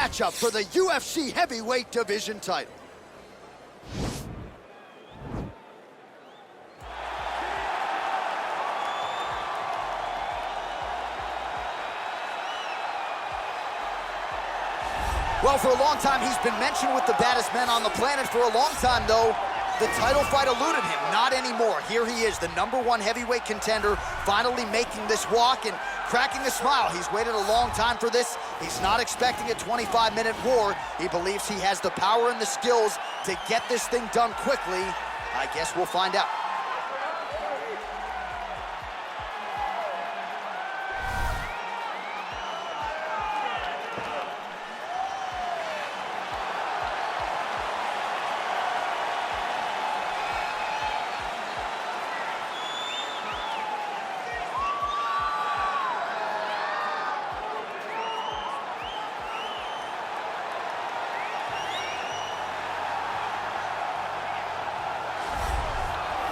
matchup for the UFC heavyweight division title. Well, for a long time, he's been mentioned with the baddest men on the planet. For a long time, though, the title fight eluded him. Not anymore. Here he is, the #1 heavyweight contender, finally making this walk and cracking a smile. He's waited a long time for this. He's not expecting a 25-minute war. He believes he has the power and the skills to get this thing done quickly. I guess we'll find out.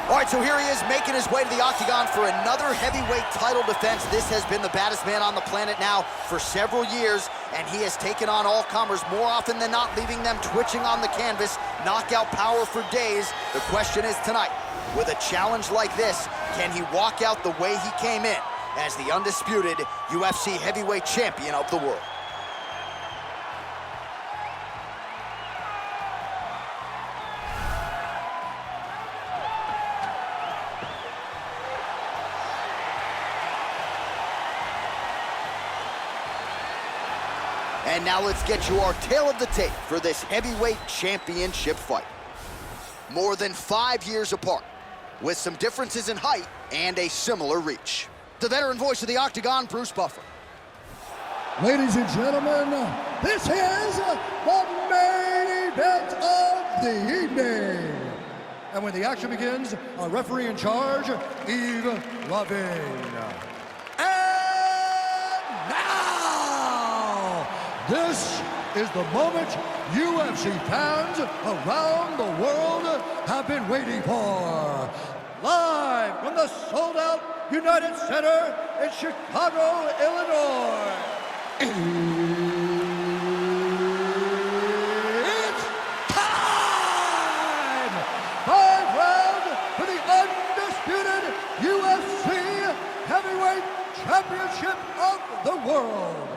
All right, so here he is making his way to the octagon for another heavyweight title defense. This has been the baddest man on the planet now for several years, and he has taken on all comers more often than not, leaving them twitching on the canvas, knockout power for days. The question is tonight, with a challenge like this, can he walk out the way he came in as the undisputed UFC heavyweight champion of the world? And now let's get you our tale of the tape for this heavyweight championship fight. More than 5 years apart, with some differences in height and a similar reach. The veteran voice of the octagon, Bruce Buffer. Ladies and gentlemen, this is the main event of the evening. And when the action begins, our referee in charge, Yves Lavigne. This is the moment UFC fans around the world have been waiting for. Live from the sold-out United Center in Chicago, Illinois. It's time! 5 rounds for the undisputed UFC Heavyweight Championship of the world.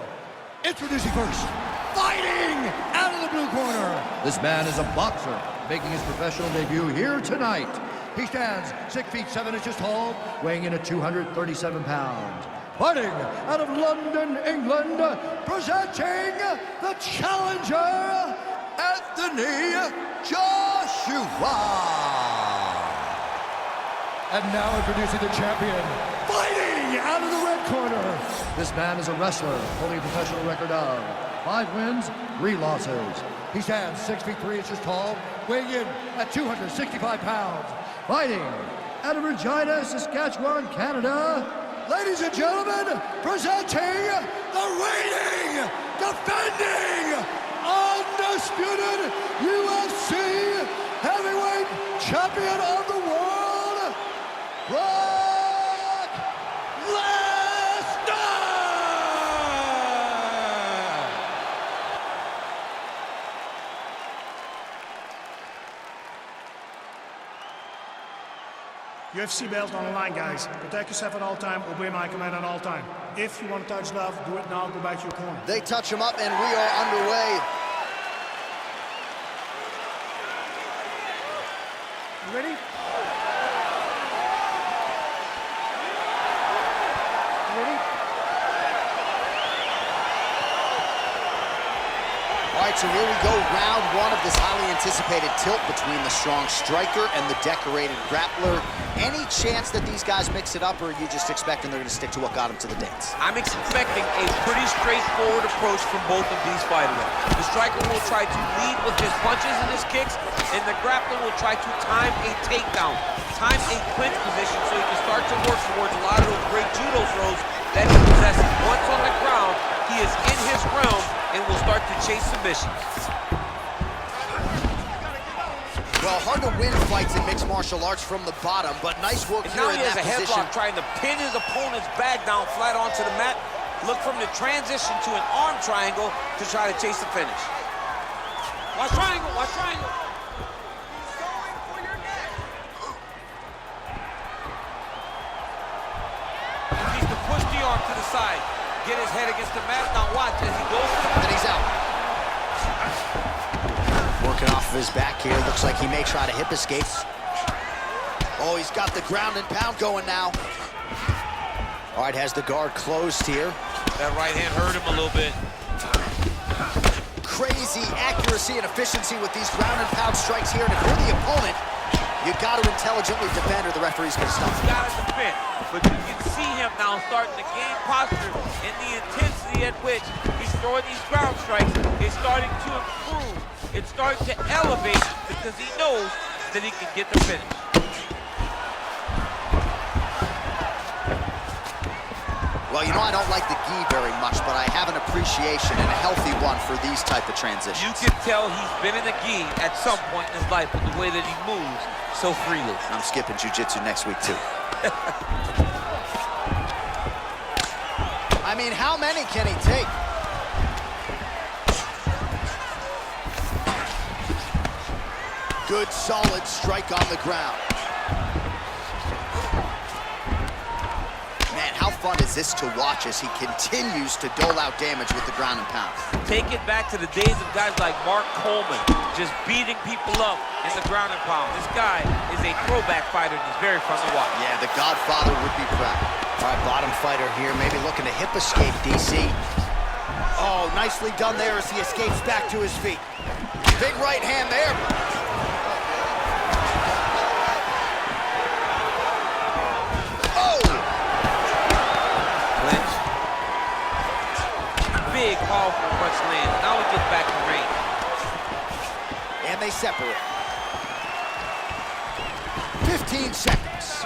Introducing first, fighting out of the blue corner. This man is a boxer, making his professional debut here tonight. He stands 6 feet 7 inches tall, weighing in at 237 pounds. Fighting out of London, England, presenting the challenger, Anthony Joshua. And now introducing the champion, fighting out of the red corner. This man is a wrestler, holding a professional record of 5 wins, 3 losses. He stands 6 feet 3 inches tall, weighing in at 265 pounds. Fighting out of Regina, Saskatchewan, Canada. Ladies and gentlemen, presenting the reigning, defending, undisputed UFC heavyweight champion of the world, Brock Lesnar! UFC belt on the line, guys. Protect yourself at all time. Obey my command at all time. If you want to touch love, do it now. Go back to your corner. They touch him up, and we are underway. You ready? All right, so here we go, round 1 of this highly anticipated tilt between the strong striker and the decorated grappler. Any chance that these guys mix it up, or are you just expecting they're going to stick to what got them to the dance? I'm expecting a pretty straightforward approach from both of these fighters. The striker will try to lead with his punches and his kicks, and the grappler will try to time a takedown, time a clinch position so he can start to work towards a lot of those great judo throws that he possesses. Once on the ground, he is in his realm and will start to chase submissions. Well, hard to win fights in mixed martial arts from the bottom, but nice work And here now in he has that a position. headlock trying to pin his opponent's back down flat onto the mat. look from the transition to an arm triangle to try to chase the finish. Watch triangle, watch triangle. He needs to push the arm to the side, get his head against the mat. Now watch as he goes to the... And he's out. Working off of his back here. Looks like he may try to hip escape. Oh, he's got the ground and pound going now. All right, has the guard closed here. That right hand hurt him a little bit. Crazy accuracy and efficiency with these ground and pound strikes here. And if you're the opponent, you got to intelligently defend or the referee's going to stop. He's got to defend, but you can see him now starting to gain posture, and the intensity at which he's throwing these ground strikes is starting to improve. It's starting to elevate because he knows that he can get the finish. Well, you know, I don't like the gi very much, but I have an appreciation and a healthy one for these type of transitions. You can tell he's been in the gi at some point in his life with the way that he moves so freely. I'm skipping jiu-jitsu next week, too. I mean, how many can he take? Good, solid strike on the ground. Man, how fun is this to watch as he continues to dole out damage with the ground and pound? Take it back to the days of guys like Mark Coleman, just beating people up in the ground and pound. This guy is a throwback fighter, and he's very fun to watch. Yeah, the Godfather would be proud. All right, bottom fighter here, maybe looking to hip escape, DC. Oh, nicely done there as he escapes back to his feet. Big right hand there. Big, powerful punch lands. Now he gets back to range. And they separate. 15 seconds.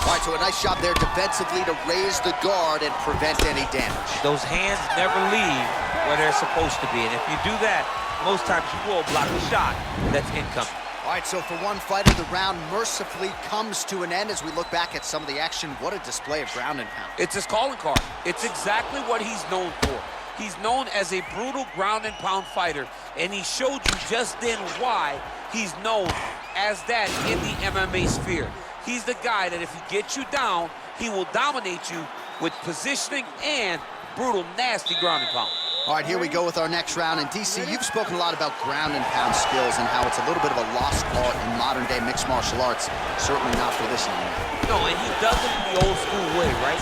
All right, so a nice job there defensively to raise the guard and prevent any damage. Those hands never leave where they're supposed to be. And if you do that, most times you will block a shot that's incoming. All right, so for one fighter, the round mercifully comes to an end as we look back at some of the action. What a display of ground and pound. It's his calling card. It's exactly what he's known for. He's known as a brutal ground and pound fighter, and he showed you just then why he's known as that in the MMA sphere. He's the guy that if he gets you down, he will dominate you with positioning and brutal, nasty ground and pound. All right, here we go with our next round. And DC, you've spoken a lot about ground and pound skills and how it's a little bit of a lost art in modern-day mixed martial arts. Certainly not for this anymore. No, and he does it in the old school way, right?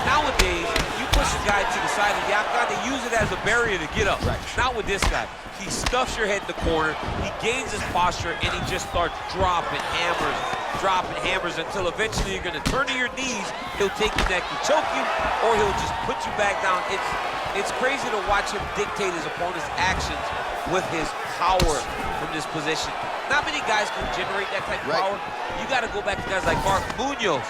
Nowadays, you push a guy to the side of the octagon, they use it as a barrier to get up. Right. Not with this guy. He stuffs your head in the corner, he gains his posture, and he just starts dropping hammers until eventually you're going to turn to your knees, he'll take your neck and choke you, or he'll just put you back down. It's crazy to watch him dictate his opponent's actions with his power from this position. Not many guys can generate that type of power. You got to go back to guys like Mark Munoz.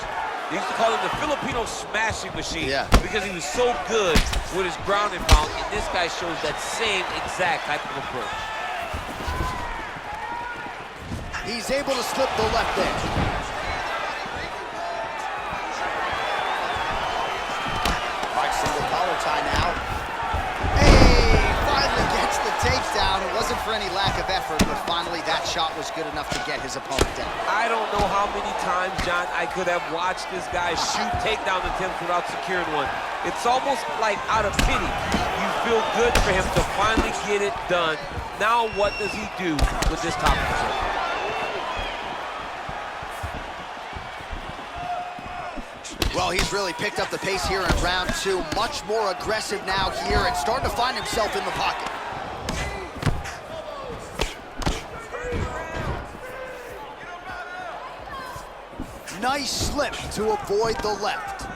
They used to call him the Filipino smashing machine because he was so good with his ground and pound, and this guy shows that same exact type of approach. He's able to slip the left edge. All right, single collar tie now. Hey, finally gets the takedown. It wasn't for any lack of effort, but finally that shot was good enough to get his opponent down. I don't know how many times, John, I could have watched this guy shoot takedown attempts without securing one. It's almost like out of pity. You feel good for him to finally get it done. Now what does he do with this top position? Well, he's really picked up the pace here in round two. Much more aggressive now here and starting to find himself in the pocket. Nice slip to avoid the left.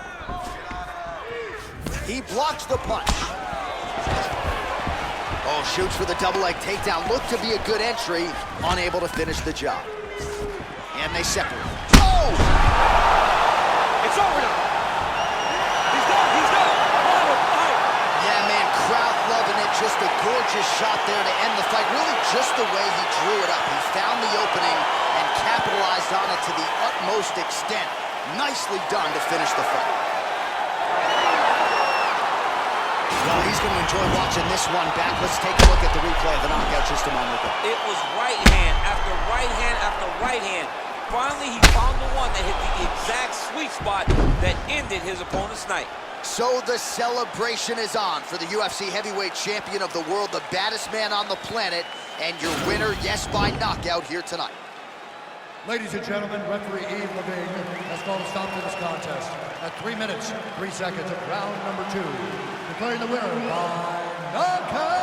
He blocks the punch. Oh, shoots for the double leg takedown. Looked to be a good entry, unable to finish the job. And they separate. Oh! It's over now. He's done. He's done. Yeah, man, crowd loving it. Just a gorgeous shot there to end the fight. Really just the way he drew it up. He found the opening and capitalized on it to the utmost extent. Nicely done to finish the fight. Well, he's going to enjoy watching this one back. Let's take a look at the replay of the knockout just a moment ago. It was right hand after right hand after right hand. Finally, he found the one that hit the exact sweet spot that ended his opponent's night. So the celebration is on for the UFC heavyweight champion of the world, the baddest man on the planet, and your winner, yes, by knockout here tonight. Ladies and gentlemen, referee Yves Levine has called a stop to this contest at 3 minutes, 3 seconds of round number 2. Declaring the winner by knockout.